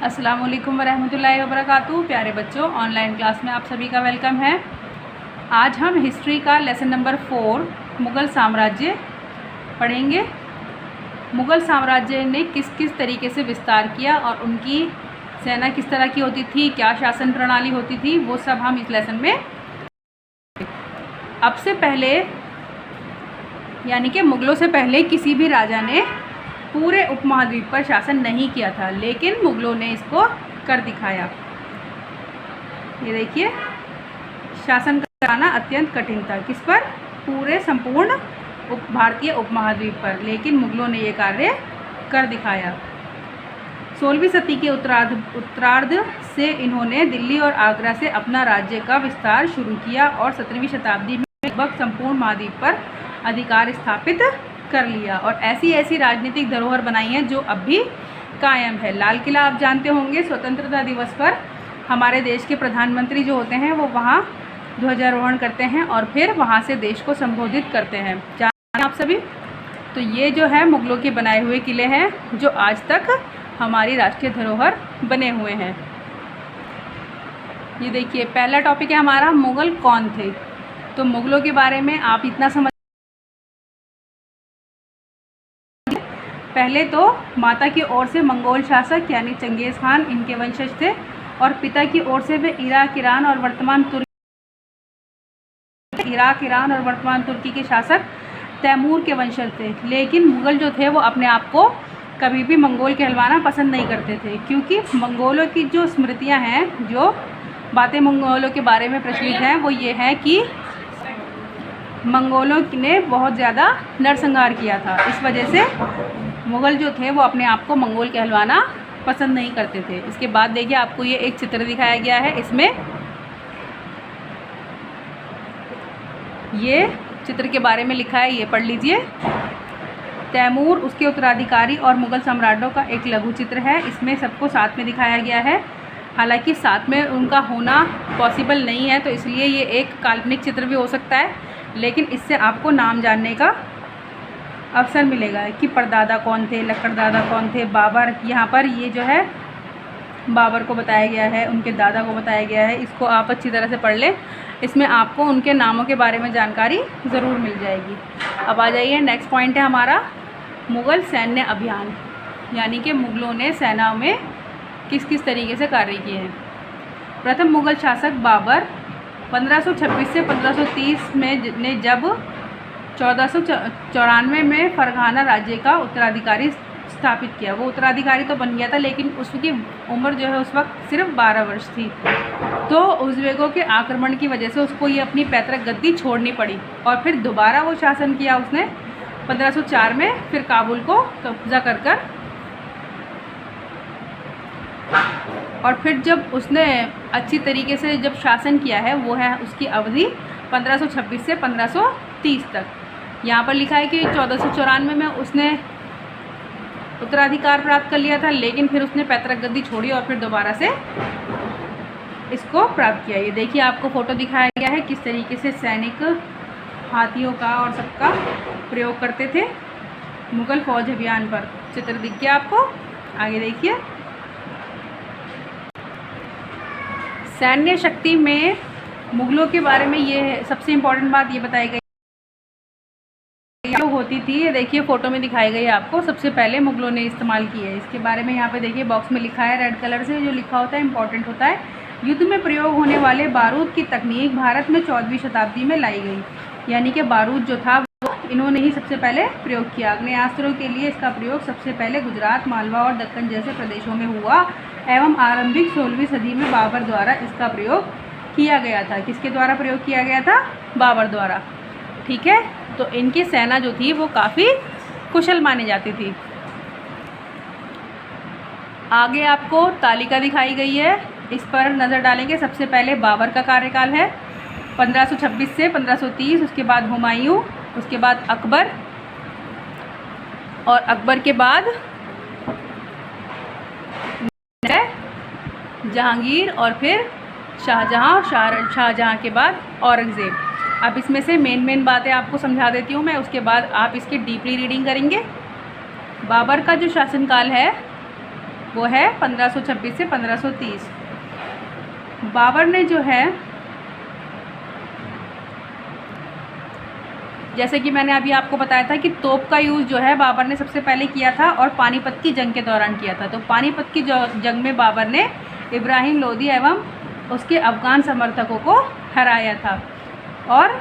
अस्सलाम वालेकुम वरहमतुल्लाहि वबरकातुहू। प्यारे बच्चों, ऑनलाइन क्लास में आप सभी का वेलकम है। आज हम हिस्ट्री का लेसन नंबर 4 मुग़ल साम्राज्य पढ़ेंगे। मुग़ल साम्राज्य ने किस किस तरीके से विस्तार किया और उनकी सेना किस तरह की होती थी, क्या शासन प्रणाली होती थी, वो सब हम इस लेसन में। अब से पहले यानी कि मुग़लों से पहले किसी भी राजा ने पूरे उपमहाद्वीप पर शासन नहीं किया था, लेकिन मुग़लों ने इसको कर दिखाया। ये देखिए, शासन कराना अत्यंत कठिन था। किस पर? पूरे संपूर्ण भारतीय उपमहाद्वीप पर, लेकिन मुग़लों ने ये कार्य कर दिखाया। 16वीं सदी के उत्तरार्ध से इन्होंने दिल्ली और आगरा से अपना राज्य का विस्तार शुरू किया और 17वीं शताब्दी में लगभग संपूर्ण महाद्वीप पर अधिकार स्थापित कर लिया और ऐसी ऐसी राजनीतिक धरोहर बनाई हैं जो अब भी कायम है। लाल किला आप जानते होंगे, स्वतंत्रता दिवस पर हमारे देश के प्रधानमंत्री जो होते हैं वो वहाँ ध्वजारोहण करते हैं और फिर वहाँ से देश को संबोधित करते हैं। जानते हैं आप सभी? तो ये जो है मुग़लों के बनाए हुए किले हैं जो आज तक हमारी राष्ट्रीय धरोहर बने हुए हैं। ये देखिए, पहला टॉपिक है हमारा मुग़ल कौन थे। तो मुग़लों के बारे में आप इतना समझ, पहले तो माता की ओर से मंगोल शासक यानी चंगेज़ खान इनके वंशज थे और पिता की ओर से वे इराक, ईरान और वर्तमान तुर्की के शासक तैमूर के वंशज थे। लेकिन मुग़ल जो थे वो अपने आप को कभी भी मंगोल कहलवाना पसंद नहीं करते थे, क्योंकि मंगोलों की जो स्मृतियां हैं, जो बातें मंगोलों के बारे में प्रचलित हैं, वो ये है कि मंगोलों ने बहुत ज़्यादा नरसंहार किया था। इस वजह से मुग़ल जो थे वो अपने आप को मंगोल कहलवाना पसंद नहीं करते थे। इसके बाद देखिए, आपको ये एक चित्र दिखाया गया है। इसमें ये चित्र के बारे में लिखा है, ये पढ़ लीजिए। तैमूर, उसके उत्तराधिकारी और मुग़ल सम्राटों का एक लघु चित्र है। इसमें सबको साथ में दिखाया गया है। हालांकि साथ में उनका होना पॉसिबल नहीं है, तो इसलिए ये एक काल्पनिक चित्र भी हो सकता है, लेकिन इससे आपको नाम जानने का अवसर मिलेगा कि परदादा कौन थे, लक्कड़दादा कौन थे। बाबर, यहाँ पर ये जो है बाबर को बताया गया है, उनके दादा को बताया गया है। इसको आप अच्छी तरह से पढ़ लें, इसमें आपको उनके नामों के बारे में जानकारी ज़रूर मिल जाएगी। अब आ जाइए, नेक्स्ट पॉइंट है हमारा मुग़ल सैन्य अभियान, यानी कि मुग़लों ने सेना में किस किस तरीके से कार्य किए हैं। प्रथम मुग़ल शासक बाबर 1526 से 1530 में ने जब 1494 में फरगाना राज्य का उत्तराधिकारी स्थापित किया। वो उत्तराधिकारी तो बन गया था, लेकिन उसकी उम्र जो है उस वक्त सिर्फ 12 वर्ष थी। तो उज़्बेकों के आक्रमण की वजह से उसको ये अपनी पैतृक गद्दी छोड़नी पड़ी और फिर दोबारा वो शासन किया उसने 1504 में, फिर काबुल को कब्जा कर और फिर जब उसने अच्छी तरीके से जब शासन किया है, वो है उसकी अवधि 1526 से 1530 तक। यहाँ पर लिखा है कि 1494 में उसने उत्तराधिकार प्राप्त कर लिया था, लेकिन फिर उसने पैतृक गद्दी छोड़ी और फिर दोबारा से इसको प्राप्त किया। ये देखिए, आपको फ़ोटो दिखाया गया है किस तरीके से सैनिक हाथियों का और सबका प्रयोग करते थे मुग़ल फौज अभियान पर। चित्र दिख गया आपको? आगे देखिए, सैन्य शक्ति में मुग़लों के बारे में ये सबसे इम्पोर्टेंट बात ये बताई गई जो होती थी। ये देखिए, फ़ोटो में दिखाई गई है आपको। सबसे पहले मुग़लों ने इस्तेमाल की है, इसके बारे में यहाँ पे देखिए बॉक्स में लिखा है, रेड कलर से जो लिखा होता है इम्पोर्टेंट होता है। युद्ध में प्रयोग होने वाले बारूद की तकनीक भारत में 14वीं शताब्दी में लाई गई, यानी कि बारूद जो था वो इन्होंने ही सबसे पहले प्रयोग किया। आग्नेयास्त्रों के लिए इसका प्रयोग सबसे पहले गुजरात, मालवा और दक्कन जैसे प्रदेशों में हुआ एवं आरंभिक 16वीं सदी में बाबर द्वारा इसका प्रयोग किया गया था। किसके द्वारा प्रयोग किया गया था? बाबर द्वारा। ठीक है, तो इनकी सेना जो थी वो काफ़ी कुशल मानी जाती थी। आगे आपको तालिका दिखाई गई है, इस पर नज़र डालेंगे। सबसे पहले बाबर का कार्यकाल है 1526 से 1530, उसके बाद हुमायूं, उसके बाद अकबर और अकबर के बाद जहांगीर और फिर शाहजहां और शाहजहां के बाद औरंगज़ेब। अब इसमें से मेन बातें आपको समझा देती हूँ मैं, उसके बाद आप इसकी डीपली रीडिंग करेंगे। बाबर का जो शासनकाल है वो है 1526 से 1530। बाबर ने जो है, जैसे कि मैंने अभी आपको बताया था कि तोप का यूज़ जो है बाबर ने सबसे पहले किया था और पानीपत की जंग के दौरान किया था। तो पानीपत की जंग में बाबर ने इब्राहिम लोदी एवं उसके अफ़गान समर्थकों को हराया था और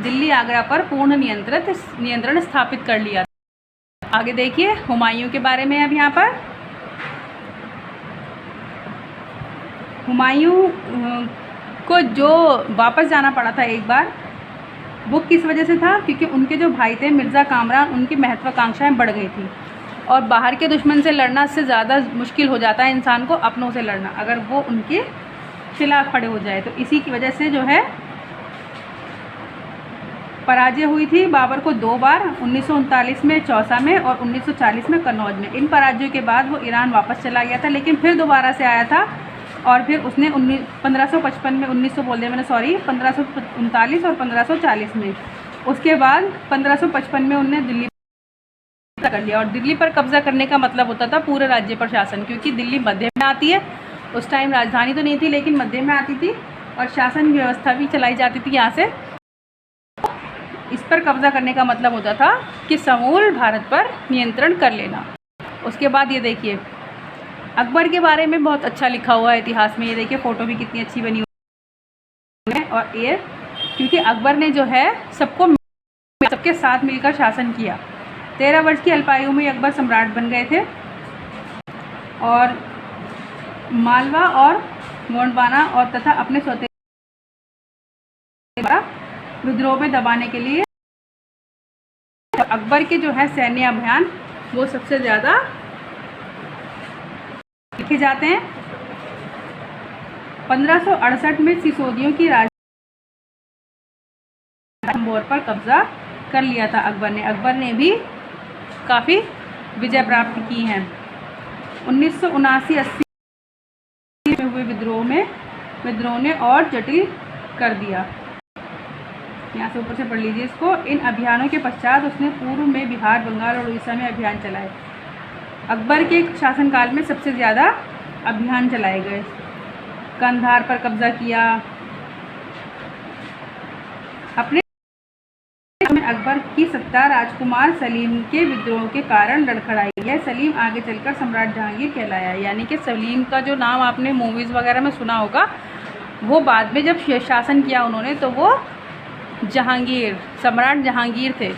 दिल्ली आगरा पर पूर्ण नियंत्रण स्थापित कर लिया था। आगे देखिए हुमायूं के बारे में। अब यहाँ पर हुमायूं को जो वापस जाना पड़ा था एक बार, वो किस वजह से था? क्योंकि उनके जो भाई थे मिर्ज़ा कामरान, उनकी महत्वाकांक्षाएं बढ़ गई थी और बाहर के दुश्मन से लड़ना से ज़्यादा मुश्किल हो जाता है इंसान को अपनों से लड़ना, अगर वो उनके खिलाफ खड़े हो जाए। तो इसी की वजह से जो है पराजय हुई थी बाबर को 2 बार, 1939 में चौसा में और 1940 में कन्नौज में। इन पराजयों के बाद वो ईरान वापस चला गया था, लेकिन फिर दोबारा से आया था और फिर उसने 1555 में 1900 बोल दिया मैंने, सॉरी, 1539 और 1540 में। उसके बाद 1555 में उन्होंने दिल्ली कर लिया और दिल्ली पर कब्जा करने का मतलब होता था पूरे राज्य पर शासन, क्योंकि दिल्ली मध्य में आती है। उस टाइम राजधानी तो नहीं थी लेकिन मध्य में आती थी और शासन व्यवस्था भी चलाई जाती थी यहाँ से। इस पर कब्जा करने का मतलब होता था कि समूल भारत पर नियंत्रण कर लेना। उसके बाद ये देखिए अकबर के बारे में बहुत अच्छा लिखा हुआ है इतिहास में। ये देखिए फ़ोटो भी कितनी अच्छी बनी हुई है। और ये क्योंकि अकबर ने जो है सबके साथ मिलकर शासन किया। 13 वर्ष की अल्पायु में अकबर सम्राट बन गए थे और मालवा और गोंडवाना और तथा अपने सौते विद्रोह में दबाने के लिए अकबर के जो है सैन्य अभियान वो सबसे ज़्यादा लिखे जाते हैं। 1568 में सिसोदियों की राजधानी पर कब्जा कर लिया था अकबर ने। अकबर ने भी काफ़ी विजय प्राप्त की हैं। 1979-80 में हुए विद्रोह ने और जटिल कर दिया। यहाँ से ऊपर से पढ़ लीजिए इसको। इन अभियानों के पश्चात उसने पूर्व में बिहार, बंगाल और उड़ीसा में अभियान चलाए। अकबर के शासनकाल में सबसे ज़्यादा अभियान चलाए गए। कंधार पर कब्जा किया। अपने में अकबर की सत्ता राजकुमार सलीम के विद्रोह के कारण लड़खड़ाई है। सलीम आगे चलकर सम्राट जहांगीर कहलाया। यानी कि सलीम का जो नाम आपने मूवीज़ वगैरह में सुना होगा, वो बाद में जब शासन किया उन्होंने तो वो सम्राट जहांगीर थे।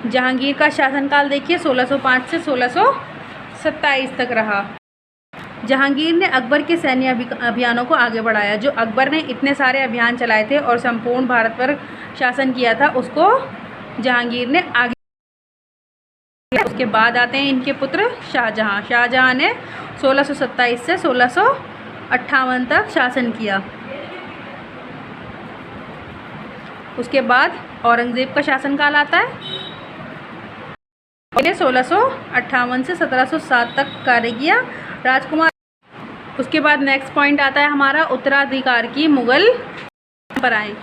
जहांगीर का शासनकाल देखिए 1605 से 1627 तक रहा। जहांगीर ने अकबर के सैन्य अभियानों को आगे बढ़ाया। जो अकबर ने इतने सारे अभियान चलाए थे और संपूर्ण भारत पर शासन किया था, उसको जहांगीर ने आगे। उसके बाद आते हैं इनके पुत्र शाहजहां। शाहजहां ने 1627 से 1658 तक शासन किया। उसके बाद औरंगज़ेब का शासनकाल आता है। 1658 से 1707 तक कार्य किया राजकुमार। उसके बाद नेक्स्ट पॉइंट आता है हमारा उत्तराधिकार की मुगल परंपराएं।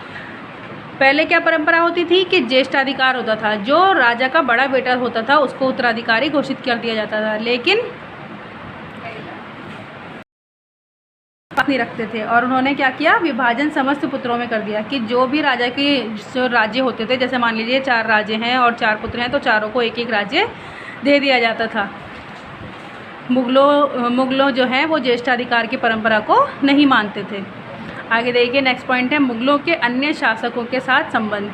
पहले क्या परंपरा होती थी कि ज्येष्ठाधिकार होता था। जो राजा का बड़ा बेटा होता था उसको उत्तराधिकारी घोषित कर दिया जाता था, लेकिन नहीं रखते थे। और उन्होंने क्या किया, विभाजन समस्त पुत्रों में कर दिया कि जो भी राजा के जो राज्य होते थे, जैसे मान लीजिए 4 राज्य हैं और 4 पुत्र हैं, तो चारों को एक एक राज्य दे दिया जाता था। मुगलों जो हैं वो ज्येष्ठाधिकार की परंपरा को नहीं मानते थे। आगे देखिए नेक्स्ट पॉइंट है मुगलों के अन्य शासकों के साथ संबंध।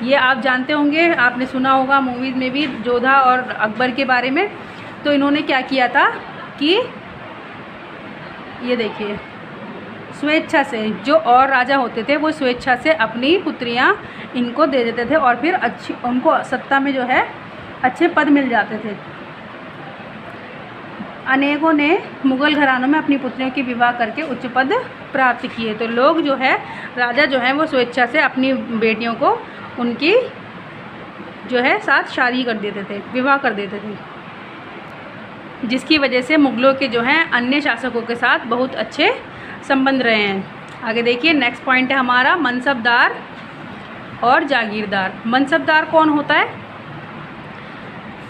ये आप जानते होंगे, आपने सुना होगा मूवीज़ में भी जोधा और अकबर के बारे में। तो इन्होंने क्या किया था कि ये देखिए स्वेच्छा से, जो और राजा होते थे वो स्वेच्छा से अपनी पुत्रियां इनको दे देते थे और फिर उनको सत्ता में जो है अच्छे पद मिल जाते थे। अनेकों ने मुग़ल घरानों में अपनी पुत्रियों के विवाह करके उच्च पद प्राप्त किए। तो लोग जो है, राजा जो हैं वो स्वेच्छा से अपनी बेटियों को उनकी जो है साथ शादी कर देते थे, विवाह कर देते थे, जिसकी वजह से मुग़लों के जो हैं अन्य शासकों के साथ बहुत अच्छे संबंध रहे हैं। आगे देखिए नेक्स्ट पॉइंट है हमारा मनसबदार और जागीरदार। मनसबदार कौन होता है?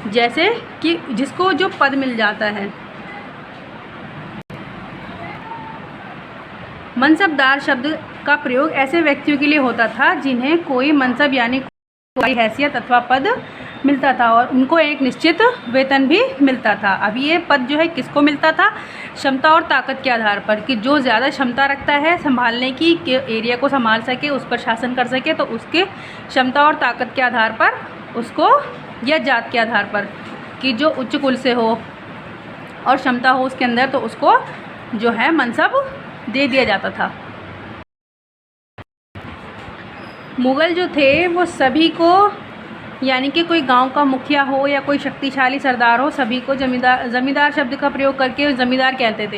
जैसे कि जिसको जो पद मिल जाता है। मनसबदार शब्द का प्रयोग ऐसे व्यक्तियों के लिए होता था जिन्हें कोई मनसब यानी कोई हैसियत अथवा पद मिलता था और उनको एक निश्चित वेतन भी मिलता था। अब ये पद जो है किसको मिलता था? क्षमता और ताकत के आधार पर, कि जो ज़्यादा क्षमता रखता है संभालने की, कि एरिया को संभाल सके, उस पर शासन कर सके, तो उसके क्षमता और ताकत के आधार पर उसको, या जात के आधार पर कि जो उच्च कुल से हो और क्षमता हो उसके अंदर, तो उसको जो है मनसब दे दिया जाता था। मुग़ल जो थे वो सभी को, यानी कि कोई गांव का मुखिया हो या कोई शक्तिशाली सरदार हो, सभी को ज़मींदार शब्द का प्रयोग करके ज़मींदार कहते थे।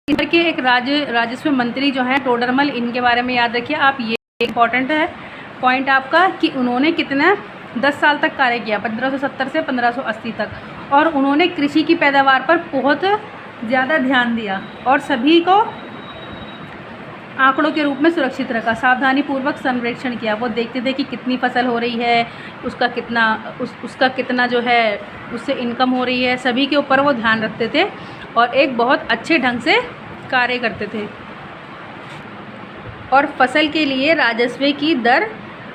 इधर के एक राजस्व मंत्री जो हैं टोडरमल, इनके बारे में याद रखिए आप, ये इम्पॉर्टेंट है पॉइंट आपका, कि उन्होंने कितना 10 साल तक कार्य किया, 1570 से 1580 तक, और उन्होंने कृषि की पैदावार पर बहुत ज़्यादा ध्यान दिया और सभी को आंकड़ों के रूप में सुरक्षित रखा, सावधानी पूर्वक संरक्षण किया। वो देखते थे कि कितनी फसल हो रही है, उसका कितना जो है उससे इनकम हो रही है, सभी के ऊपर वो ध्यान रखते थे और एक बहुत अच्छे ढंग से कार्य करते थे। और फसल के लिए राजस्व की दर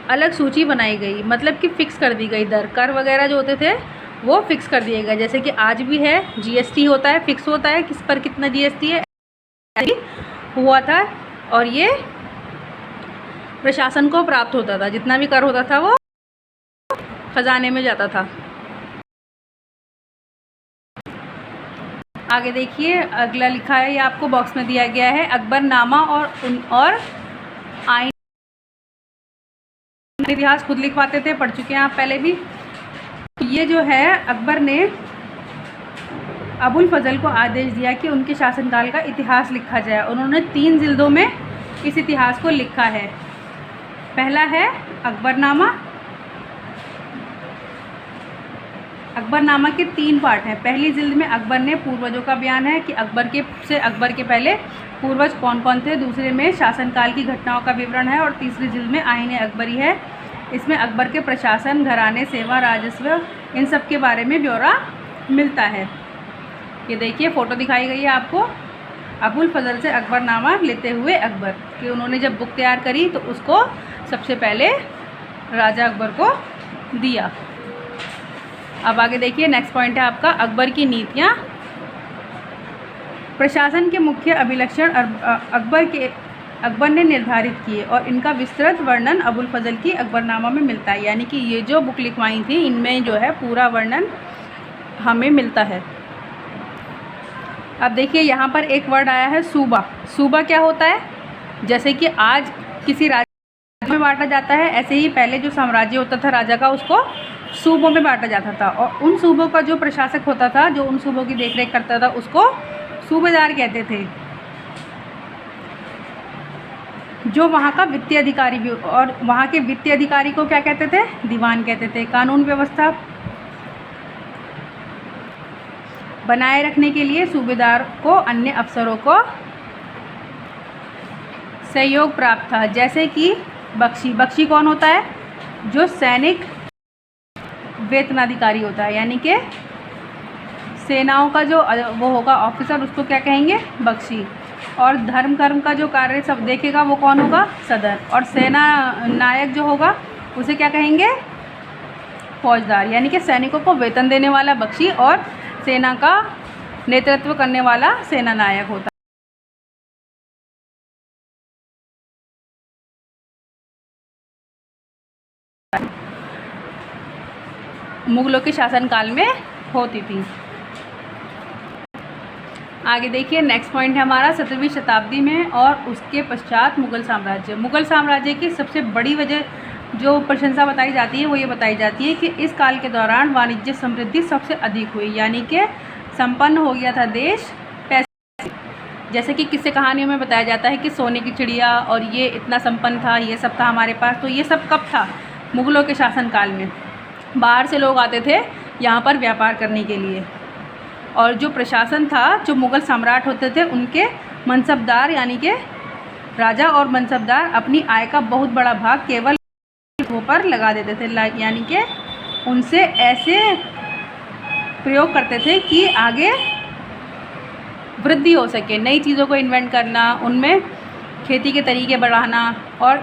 अलग सूची बनाई गई, मतलब कि फ़िक्स कर दी गई दर, कर वगैरह जो होते थे वो फ़िक्स कर दिए गए। जैसे कि आज भी है, जीएसटी होता है, फ़िक्स होता है किस पर कितना जीएसटी है, हुआ था। और ये प्रशासन को प्राप्त होता था, जितना भी कर होता था वो खजाने में जाता था। आगे देखिए, अगला लिखा है, ये आपको बॉक्स में दिया गया है, अकबरनामा और आइन। इतिहास खुद लिखवाते थे, पढ़ चुके हैं आप पहले भी। ये जो है अकबर ने अबुल फजल को आदेश दिया कि उनके शासनकाल का इतिहास लिखा जाए। उन्होंने 3 जिल्दों में इस इतिहास को लिखा है। पहला है अकबरनामा। अकबरनामा के 3 पार्ट हैं। पहली जिल्द में अकबर ने पूर्वजों का बयान है कि अकबर के पहले पूर्वज कौन कौन थे। दूसरे में शासनकाल की घटनाओं का विवरण है और तीसरी जिल्द में आईन अकबरी है। इसमें अकबर के प्रशासन, घराने, सेवा, राजस्व, इन सब के बारे में ब्यौरा मिलता है। ये देखिए फ़ोटो दिखाई गई है आपको, अबुल फजल से अकबरनामा लेते हुए अकबर, कि उन्होंने जब बुक तैयार करी तो उसको सबसे पहले राजा अकबर को दिया। अब आगे देखिए, नेक्स्ट पॉइंट है आपका अकबर की नीतियाँ। प्रशासन के मुख्य अभिलक्षण अकबर ने निर्धारित किए और इनका विस्तृत वर्णन अबुल फजल की अकबरनामा में मिलता है। यानी कि ये जो बुक लिखवाई थी इनमें जो है पूरा वर्णन हमें मिलता है। अब देखिए यहाँ पर एक वर्ड आया है सूबा। सूबा क्या होता है? जैसे कि आज किसी राज्य में बांटा जाता है, ऐसे ही पहले जो साम्राज्य होता था राजा का, उसको सूबों में बांटा जाता था और उन सूबों का जो प्रशासक होता था, जो उन सूबों की देखरेख करता था, उसको सूबेदार कहते थे। जो वहाँ का वित्तीय अधिकारी भी, और वहाँ के वित्तीय अधिकारी को क्या कहते थे? दीवान कहते थे। कानून व्यवस्था बनाए रखने के लिए सूबेदार को अन्य अफसरों को सहयोग प्राप्त था, जैसे कि बख्शी। बख्शी कौन होता है? जो सैनिक वेतनाधिकारी होता है, यानी कि सेनाओं का जो वो होगा ऑफिसर, उसको क्या कहेंगे? बख्शी। और धर्म कर्म का जो कार्य सब देखेगा वो कौन होगा? सदर। और सेना नायक जो होगा उसे क्या कहेंगे? फौजदार। यानी कि सैनिकों को वेतन देने वाला बख्शी और सेना का नेतृत्व करने वाला सेना नायक होता है। मुगलों के शासनकाल में होती थी। आगे देखिए, नेक्स्ट पॉइंट है हमारा 17वीं शताब्दी में और उसके पश्चात मुग़ल साम्राज्य। मुग़ल साम्राज्य की सबसे बड़ी वजह जो प्रशंसा बताई जाती है वो ये बताई जाती है कि इस काल के दौरान वाणिज्य समृद्धि सबसे अधिक हुई, यानी कि संपन्न हो गया था देश पैसे। जैसे कि किस्से कहानियों में बताया जाता है कि सोने की चिड़िया और ये इतना संपन्न था, ये सब था हमारे पास। तो ये सब कब था? मुग़लों के शासनकाल में। बाहर से लोग आते थे यहाँ पर व्यापार करने के लिए, और जो प्रशासन था, जो मुग़ल सम्राट होते थे, उनके मनसबदार यानी कि राजा और मनसबदार अपनी आय का बहुत बड़ा भाग केवल पर लगा देते थे, यानी कि उनसे ऐसे प्रयोग करते थे कि आगे वृद्धि हो सके, नई चीज़ों को इन्वेंट करना, उनमें खेती के तरीके बढ़ाना और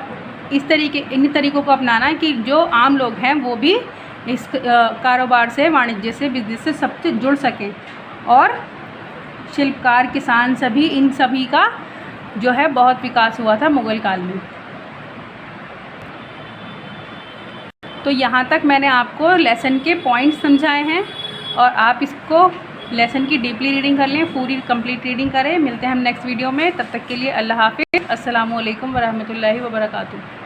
इन तरीक़ों को अपनाना कि जो आम लोग हैं वो भी इस कारोबार से, वाणिज्य से, बिजनेस से सबसे जुड़ सकें। और शिल्पकार, किसान, इन सभी का जो है बहुत विकास हुआ था मुग़ल काल में। तो यहाँ तक मैंने आपको लेसन के पॉइंट्स समझाए हैं और आप इसको लेसन की डीपली रीडिंग कर लें, पूरी कंप्लीट रीडिंग करें। मिलते हैं हम नेक्स्ट वीडियो में, तब तक के लिए अल्लाह हाफ़िज़। अस्सलामु अलैकुम वरहमतुल्लाहि वबरकातुहू।